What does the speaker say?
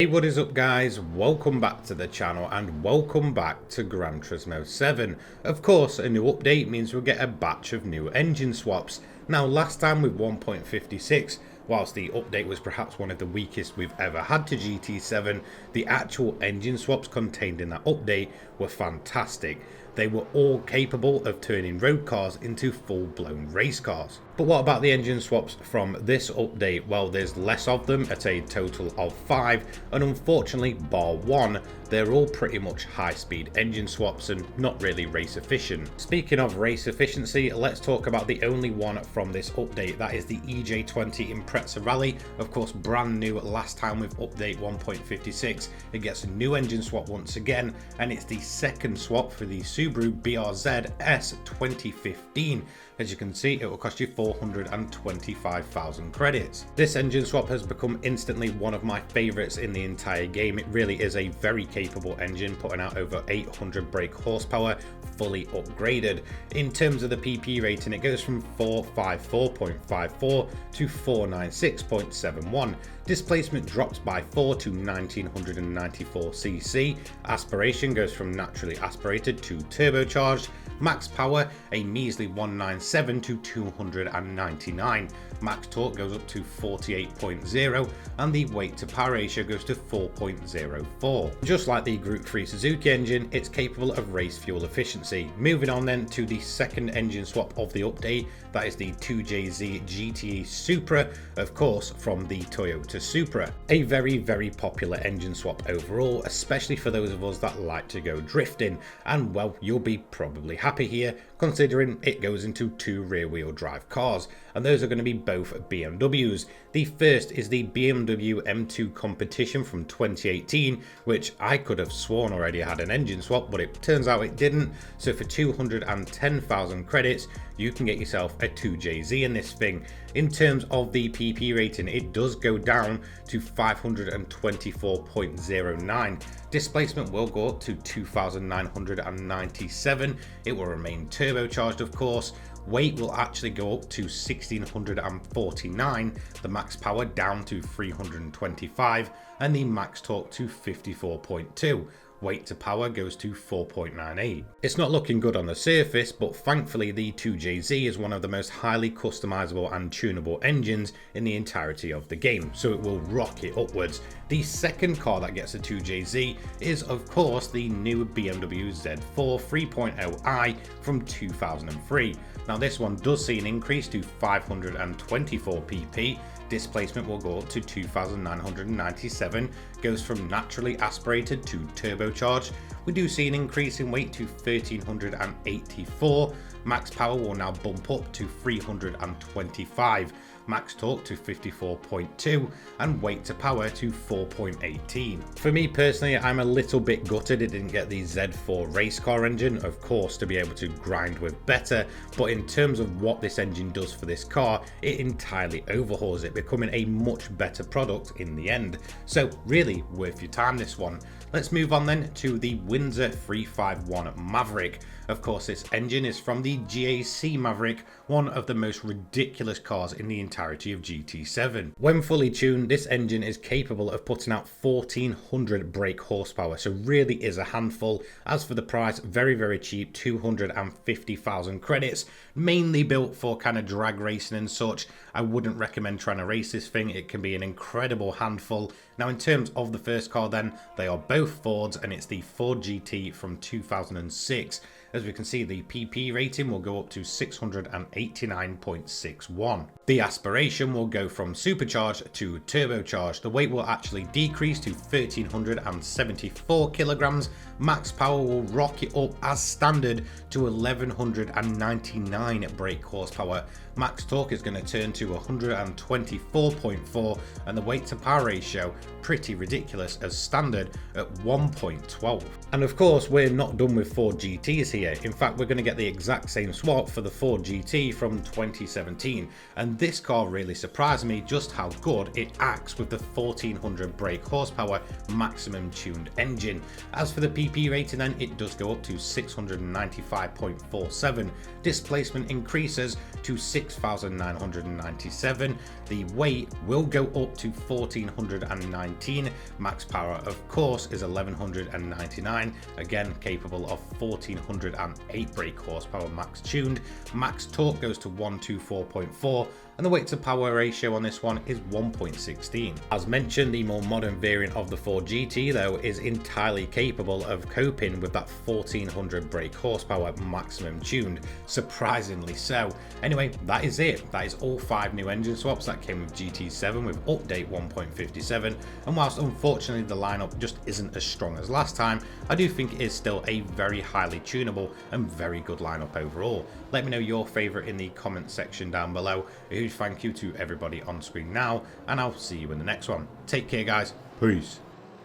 Hey, what is up guys? Welcome back to the channel and welcome back to Gran Turismo 7. Of course, a new update means we'll get a batch of new engine swaps. Now last time with 1.56, whilst the update was perhaps one of the weakest we've ever had to GT7, the actual engine swaps contained in that update were fantastic. They were all capable of turning road cars into full-blown race cars. But what about the engine swaps from this update? Well, there's less of them at a total of 5, and unfortunately, bar one, they're all pretty much high-speed engine swaps and not really race efficient. Speaking of race efficiency, let's talk about the only one from this update. That is the EJ20 Impreza Rally. Of course, brand new last time with update 1.56. It gets a new engine swap once again, and it's the second swap for the Subaru BRZ S 2015. As you can see, it will cost you 425,000 credits. This engine swap has become instantly one of my favourites in the entire game. It really is a very capable engine, putting out over 800 brake horsepower, fully upgraded. In terms of the PP rating, it goes from 454.54 to 496.71. Displacement drops by 4 to 1994cc. Aspiration goes from naturally aspirated to turbocharged. Max power, a measly 197 to 299. Max torque goes up to 48.0 and the weight to power ratio goes to 4.04. Just like the Group 3 Suzuki engine, it's capable of race fuel efficiency. Moving on then to the second engine swap of the update, that is the 2JZ GT Supra, of course from the Toyota Supra. A very popular engine swap overall, especially for those of us that like to go drifting, and well, you'll be probably happy here considering it goes into two rear-wheel drive cars, and those are going to be both BMWs. The first is the BMW M2 Competition from 2018, which I could have sworn already had an engine swap, but it turns out it didn't. So for 210,000 credits, you can get yourself a 2JZ in this thing. In terms of the PP rating, it does go down to 524.09. Displacement will go up to 2,997. It will remain turbocharged, of course. Weight will actually go up to 1,649, the max power down to 325, and the max torque to 54.2. Weight to power goes to 4.98. It's not looking good on the surface, but thankfully the 2JZ is one of the most highly customizable and tunable engines in the entirety of the game, so it will rocket upwards. The second car that gets a 2JZ is of course the new BMW Z4 3.0i from 2003. Now this one does see an increase to 524 pp. Displacement will go up to 2,997, goes from naturally aspirated to turbocharged. We do see an increase in weight to 1,384. Max power will now bump up to 325. Max torque to 54.2 and weight to power to 4.18. For me personally, I'm a little bit gutted it didn't get the Z4 race car engine, of course, to be able to grind with better, but in terms of what this engine does for this car, it entirely overhauls it, becoming a much better product in the end. So really worth your time, this one. Let's move on then to the Windsor 351 Maverick. Of course, this engine is from the GAC Maverick, one of the most ridiculous cars in the entirety of GT7. When fully tuned, this engine is capable of putting out 1,400 brake horsepower, so really is a handful. As for the price, very cheap, 250,000 credits, mainly built for kind of drag racing and such. I wouldn't recommend trying to race this thing. It can be an incredible handful. Now in terms of the first car then, they are both Fords, and it's the Ford GT from 2006. As we can see, the PP rating will go up to 689.61. The aspiration will go from supercharged to turbocharged. The weight will actually decrease to 1,374 kilograms. Max power will rocket up as standard to 1,199 brake horsepower. Max torque is going to turn to 124.4, and the weight to power ratio, pretty ridiculous as standard at 1.12. And of course, we're not done with Ford GTs here. here. In fact, we're going to get the exact same swap for the Ford GT from 2017, and this car really surprised me just how good it acts with the 1400 brake horsepower maximum tuned engine. As for the PP rating, then it does go up to 695.47, displacement increases to 6,997, the weight will go up to 1,419, max power of course is 1,199, again capable of 1,408 brake horsepower max tuned, max torque goes to 124.4, and the weight to power ratio on this one is 1.16. As mentioned, the more modern variant of the Ford GT though is entirely capable of coping with that 1400 brake horsepower maximum tuned, surprisingly so. Anyway, that is it. That is all 5 new engine swaps that came with GT7 with update 1.57, and whilst unfortunately the lineup just isn't as strong as last time, I do think it is still a very highly tunable and very good lineup overall. Let me know your favourite in the comment section down below. A huge thank you to everybody on screen now, and I'll see you in the next one. Take care guys, peace.